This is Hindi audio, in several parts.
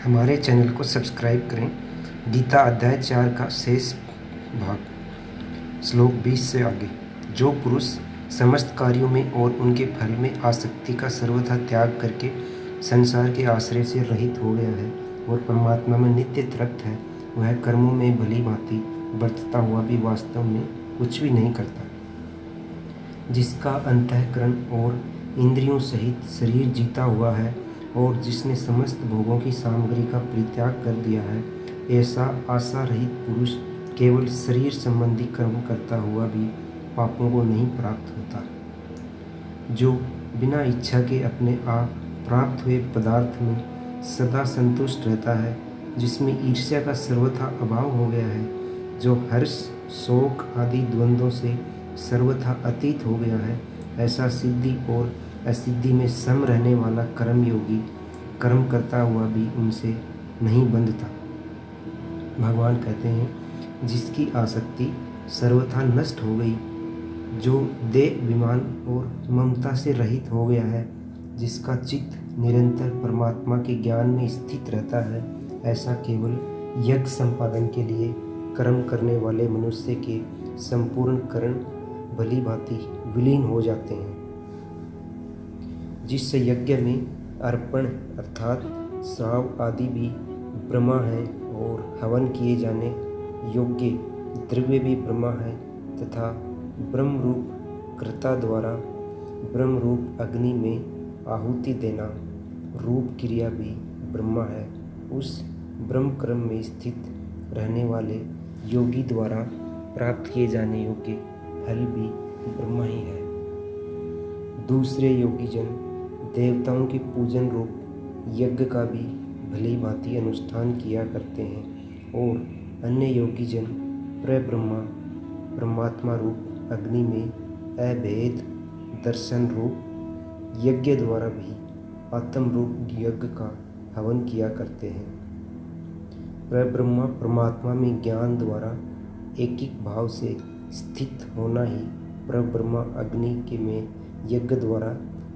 हमारे चैनल को सब्सक्राइब करें। गीता अध्याय 4 का शेष भाग, श्लोक 20 से आगे। जो पुरुष समस्त कार्यों में और उनके फल में आसक्ति का सर्वथा त्याग करके संसार के आश्रय से रहित हो गया है और परमात्मा में नित्य तृप्त है, वह कर्मों में भली भांति बरतता हुआ भी वास्तव में कुछ भी नहीं करता। जिसका अंतःकरण और इंद्रियों सहित शरीर जीता हुआ है और जिसने समस्त भोगों की सामग्री का परित्याग कर दिया है, ऐसा आशा रहित पुरुष केवल शरीर संबंधी कर्म करता हुआ भी पापों को नहीं प्राप्त होता। जो बिना इच्छा के अपने आप प्राप्त हुए पदार्थ में सदा संतुष्ट रहता है, जिसमें ईर्ष्या का सर्वथा अभाव हो गया है, जो हर्ष शोक आदि द्वंद्वों से सर्वथा अतीत हो गया है, ऐसा सिद्धि और असिद्धि में सम रहने वाला कर्मयोगी कर्म करता हुआ भी उनसे नहीं बंधता। भगवान कहते हैं, जिसकी आसक्ति सर्वथा नष्ट हो गई, जो देह विमान और ममता से रहित हो गया है, जिसका चित्त निरंतर परमात्मा के ज्ञान में स्थित रहता है, ऐसा केवल यज्ञ संपादन के लिए कर्म करने वाले मनुष्य के संपूर्ण करण भली भांति विलीन हो जाते हैं। जिस यज्ञ में अर्पण अर्थात श्राव आदि भी ब्रह्मा है और हवन किए जाने योग्य द्रव्य भी ब्रह्मा है, तथा ब्रह्म रूप कर्ता द्वारा ब्रह्म रूप अग्नि में आहुति देना रूप क्रिया भी ब्रह्मा है, उस ब्रह्म क्रम में स्थित रहने वाले योगी द्वारा प्राप्त किए जाने योग्य फल भी ब्रह्मा ही है। दूसरे योगी जन देवताओं के पूजन रूप यज्ञ का भी भली भांति अनुष्ठान किया करते हैं और अन्य योगी जन परब्रह्मा परमात्मा रूप अग्नि में अभेद दर्शन रूप यज्ञ द्वारा भी आत्म रूप यज्ञ का हवन किया करते हैं। परब्रह्मा परमात्मा में ज्ञान द्वारा एकिक भाव से स्थित होना ही परब्रह्मा अग्नि के में यज्ञ द्वारा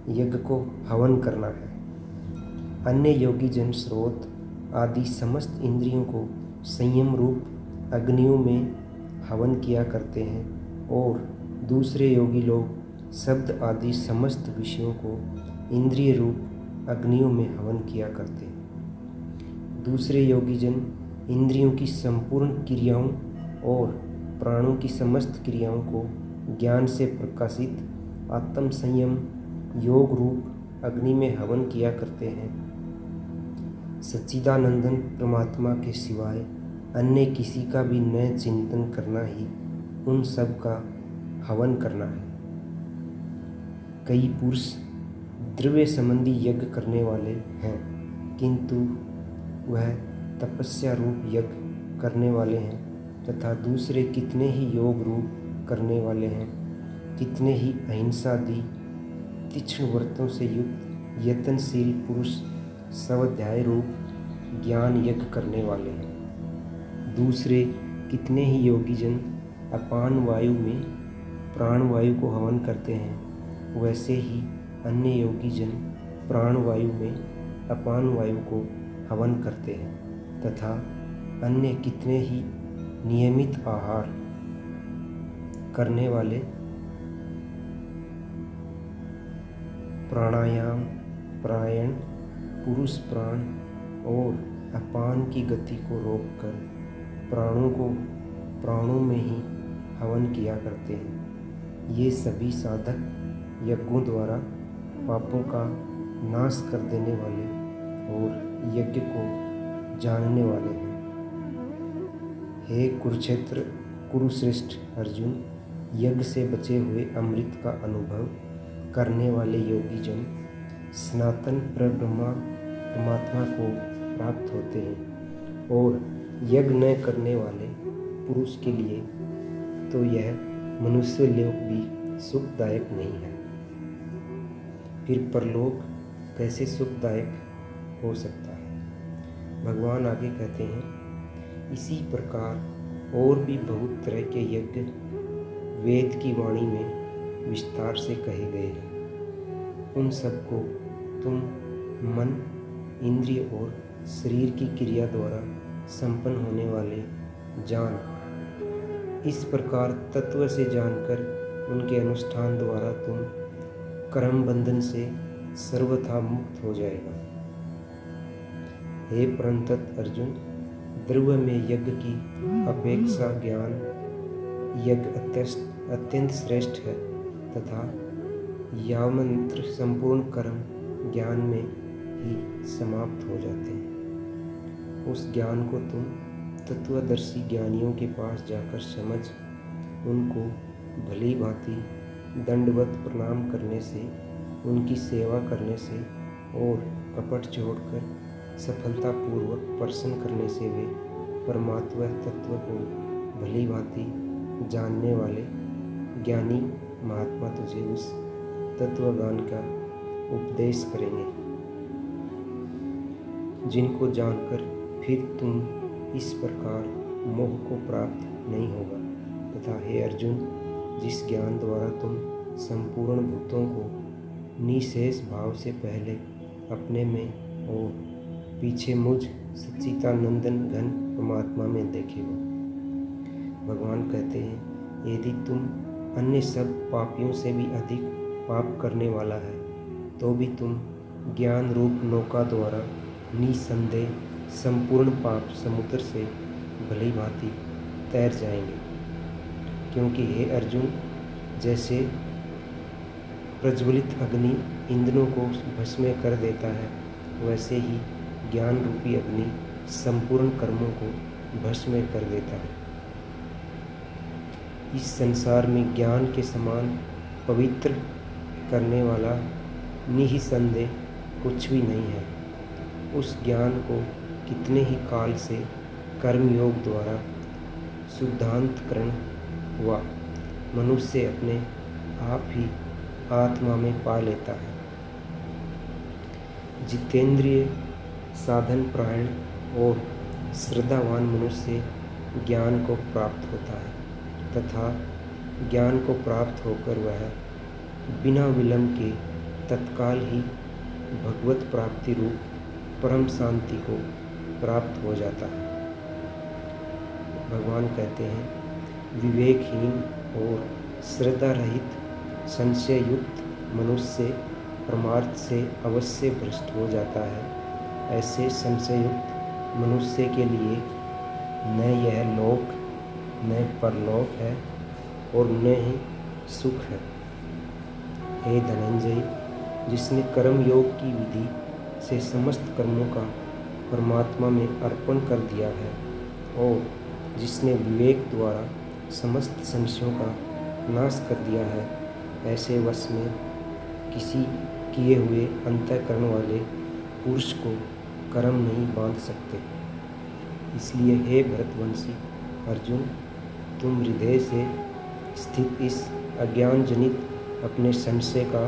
यज्ञ को हवन करना है। अन्य योगी जन स्रोत आदि समस्त इंद्रियों को संयम रूप अग्नियों में हवन किया करते हैं और दूसरे योगी लोग शब्द आदि समस्त विषयों को इंद्रिय रूप अग्नियों में हवन किया करते हैं। दूसरे योगी जन इंद्रियों की संपूर्ण क्रियाओं और प्राणों की समस्त क्रियाओं को ज्ञान से प्रकाशित आत्म संयम योग रूप अग्नि में हवन किया करते हैं। सच्चिदानंदन परमात्मा के सिवाय अन्य किसी का भी न चिंतन करना ही उन सब का हवन करना है। कई पुरुष द्रव्य संबंधी यज्ञ करने वाले हैं, किंतु वह तपस्या रूप यज्ञ करने वाले हैं, तथा दूसरे कितने ही योग रूप करने वाले हैं, कितने ही अहिंसादि तीक्ष्ण व्रतों से युक्त यत्नशील पुरुष स्वाध्याय रूप ज्ञान यज्ञ करने वाले हैं। दूसरे कितने ही योगी जन अपान वायु में प्राण वायु को हवन करते हैं, वैसे ही अन्य योगी जन प्राण वायु में अपान वायु को हवन करते हैं, तथा अन्य कितने ही नियमित आहार करने वाले प्राणायाम प्राणायाम पुरुष प्राण और अपान की गति को रोककर प्राणों को प्राणों में ही हवन किया करते हैं। ये सभी साधक यज्ञों द्वारा पापों का नाश कर देने वाले और यज्ञ को जानने वाले हैं। हे कुरुक्षेत्र कुरुश्रेष्ठ अर्जुन, यज्ञ से बचे हुए अमृत का अनुभव करने वाले योगी जन सनातन परब्रह्मा परमात्मा को प्राप्त होते हैं और यज्ञ न करने वाले पुरुष के लिए तो यह मनुष्य लोक भी सुखदायक नहीं है। फिर परलोक कैसे सुखदायक हो सकता है? भगवान आगे कहते हैं, इसी प्रकार और भी बहुत तरह के यज्ञ वेद की वाणी में विस्तार से कहे गए हैं। उन सबको तुम मन इंद्रिय और शरीर की क्रिया द्वारा संपन्न होने वाले जान। इस प्रकार तत्व से जानकर उनके अनुष्ठान द्वारा तुम कर्म बंधन से सर्वथा मुक्त हो जाएगा। हे परंतप अर्जुन, ध्रुव में यज्ञ की अपेक्षा ज्ञान यज्ञ अत्यंत श्रेष्ठ है तथा यावंत्र संपूर्ण कर्म ज्ञान में ही समाप्त हो जाते हैं। उस ज्ञान को तुम तत्वदर्शी ज्ञानियों के पास जाकर समझ, उनको भली भांति दंडवत प्रणाम करने से, उनकी सेवा करने से और कपट छोड़कर सफलतापूर्वक प्रसन्न करने से वे परमात्मा तत्व को भली भांति जानने वाले ज्ञानी महात्मा तुझे उस तत्वज्ञान का उपदेश करेंगे, जिनको जानकर फिर तुम इस प्रकार मोह को प्राप्त नहीं होगा। तथा हे अर्जुन, जिस ज्ञान द्वारा तुम संपूर्ण भूतों को निशेष भाव से पहले अपने में और पीछे मुझ सच्चिदानंदन घन परमात्मा में देखेगा। भगवान कहते हैं, यदि तुम अन्य सब पापियों से भी अधिक पाप करने वाला है तो भी तुम ज्ञान रूप नौका द्वारा निसंदेह संपूर्ण पाप समुद्र से भली भांति तैर जाएंगे। क्योंकि हे अर्जुन, जैसे प्रज्वलित अग्नि ईंधनों को भस्म कर देता है, वैसे ही ज्ञान रूपी अग्नि संपूर्ण कर्मों को भस्म कर देता है। इस संसार में ज्ञान के समान पवित्र करने वाला निःसंदेह कुछ भी नहीं है। उस ज्ञान को कितने ही काल से कर्मयोग द्वारा शुद्धांतकरण हुआ मनुष्य अपने आप ही आत्मा में पा लेता है। जितेंद्रिय साधन प्रायण और श्रद्धावान मनुष्य ज्ञान को प्राप्त होता है तथा ज्ञान को प्राप्त होकर वह बिना विलंब के तत्काल ही भगवत प्राप्ति रूप परम शांति को प्राप्त हो जाता है। भगवान कहते हैं, विवेकहीन और श्रद्धा रहित संशय युक्त मनुष्य परमार्थ से अवश्य भ्रष्ट हो जाता है। ऐसे संशय युक्त मनुष्य के लिए न यह लोक न परलोक है और न ही सुख है। हे धनंजय, जिसने कर्म योग की विधि से समस्त कर्मों का परमात्मा में अर्पण कर दिया है और जिसने विवेक द्वारा समस्त संशयों का नाश कर दिया है, ऐसे वश में किसी किए हुए अंतःकरण वाले पुरुष को कर्म नहीं बांध सकते। इसलिए हे भरतवंशी अर्जुन, तुम हृदय से स्थित इस अज्ञान जनित अपने संशय का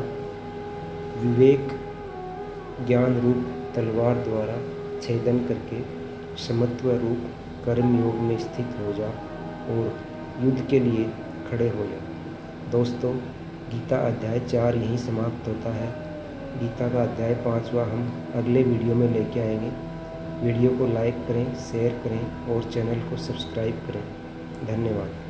विवेक ज्ञान रूप तलवार द्वारा छेदन करके समत्व रूप कर्म योग में स्थित हो जा और युद्ध के लिए खड़े हो जा। दोस्तों, गीता अध्याय 4 यहीं समाप्त होता है। गीता का अध्याय 5वां हम अगले वीडियो में लेके आएंगे। वीडियो को लाइक करें, शेयर करें और चैनल को सब्सक्राइब करें। धन्यवाद।